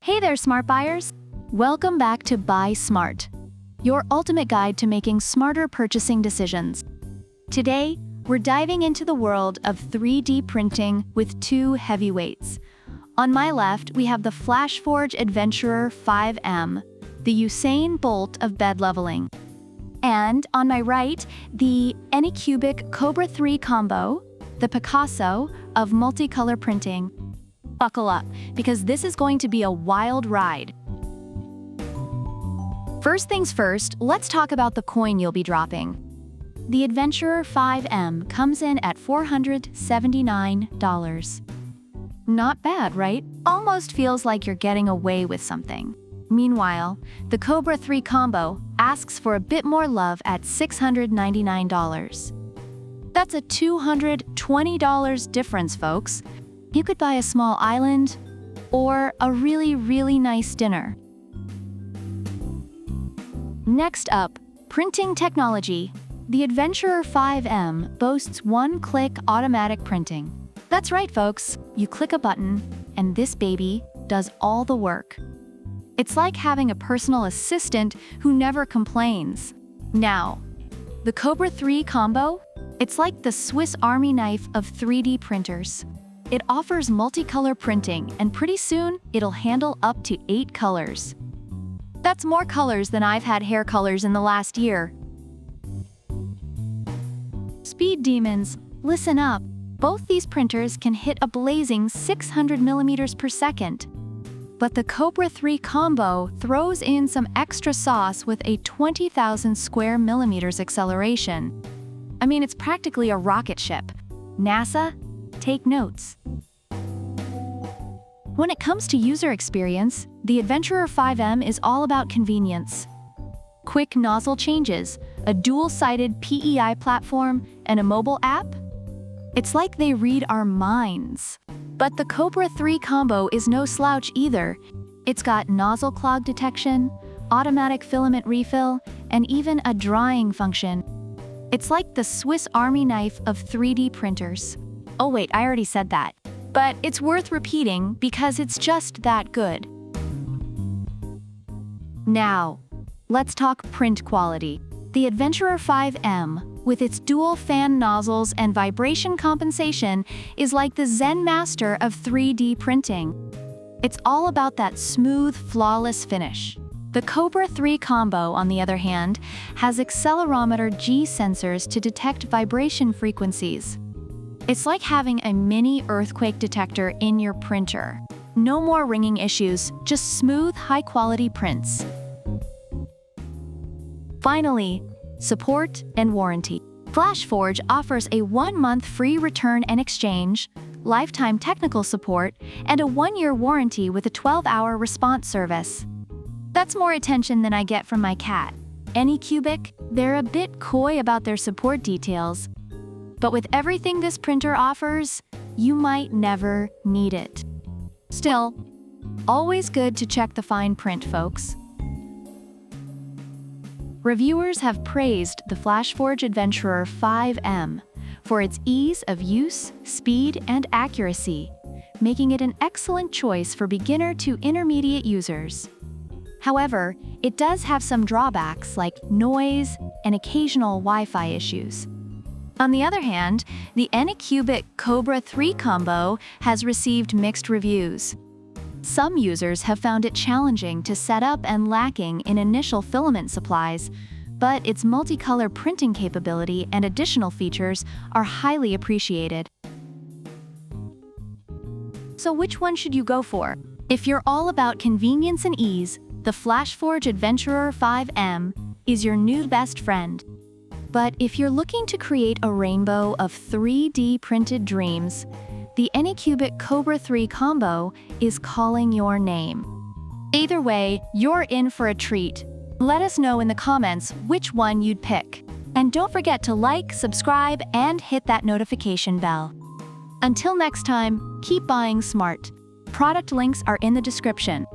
Hey there, smart buyers! Welcome back to Buy Smart, your ultimate guide to making smarter purchasing decisions. Today, we're diving into the world of 3D printing with two heavyweights. On my left, we have the FlashForge Adventurer 5M, the Usain Bolt of bed leveling. And on my right, the Anycubic Cobra 3 Combo, the Picasso of multicolor printing. Buckle up, because this is going to be a wild ride. First things first, let's talk about the coin you'll be dropping. The Adventurer 5M comes in at $479. Not bad, right? Almost feels like you're getting away with something. Meanwhile, the Cobra 3 Combo asks for a bit more love at $699. That's a $220 difference, folks. You could buy a small island or a really nice dinner. Next up, printing technology. The Adventurer 5M boasts one-click automatic printing. That's right, folks. You click a button, and this baby does all the work. It's like having a personal assistant who never complains. Now, the Cobra 3 Combo? It's like the Swiss Army knife of 3D printers. It offers multicolor printing, and pretty soon, it'll handle up to 8 colors. That's more colors than I've had hair colors in the last year. Speed demons, listen up. Both these printers can hit a blazing 600 millimeters per second. But the Cobra 3 Combo throws in some extra sauce with a 20,000 square millimeters acceleration. I mean, it's practically a rocket ship. NASA, take notes. When it comes to user experience, the Adventurer 5M is all about convenience. Quick nozzle changes, a dual-sided PEI platform, and a mobile app? It's like they read our minds. But the Cobra 3 Combo is no slouch either. It's got nozzle clog detection, automatic filament refill, and even a drying function. It's like the Swiss Army knife of 3D printers. Oh wait, I already said that. But it's worth repeating because it's just that good. Now, let's talk print quality. The Adventurer 5M, with its dual fan nozzles and vibration compensation, is like the Zen master of 3D printing. It's all about that smooth, flawless finish. The Cobra 3 Combo, on the other hand, has accelerometer G sensors to detect vibration frequencies. It's like having a mini earthquake detector in your printer. No more ringing issues, just smooth, high-quality prints. Finally, support and warranty. FlashForge offers a 1-month free return and exchange, lifetime technical support, and a 1-year warranty with a 12-hour response service. That's more attention than I get from my cat. Anycubic, they're a bit coy about their support details, but with everything this printer offers, you might never need it. Still, always good to check the fine print, folks. Reviewers have praised the FlashForge Adventurer 5M for its ease of use, speed, and accuracy, making it an excellent choice for beginner to intermediate users. However, it does have some drawbacks like noise and occasional Wi-Fi issues. On the other hand, the Anycubic Cobra 3 Combo has received mixed reviews. Some users have found it challenging to set up and lacking in initial filament supplies, but its multicolor printing capability and additional features are highly appreciated. So which one should you go for? If you're all about convenience and ease, the FlashForge Adventurer 5M is your new best friend. But if you're looking to create a rainbow of 3D printed dreams, the Anycubic Cobra 3 Combo is calling your name. Either way, you're in for a treat. Let us know in the comments which one you'd pick. And don't forget to like, subscribe, and hit that notification bell. Until next time, keep buying smart. Product links are in the description.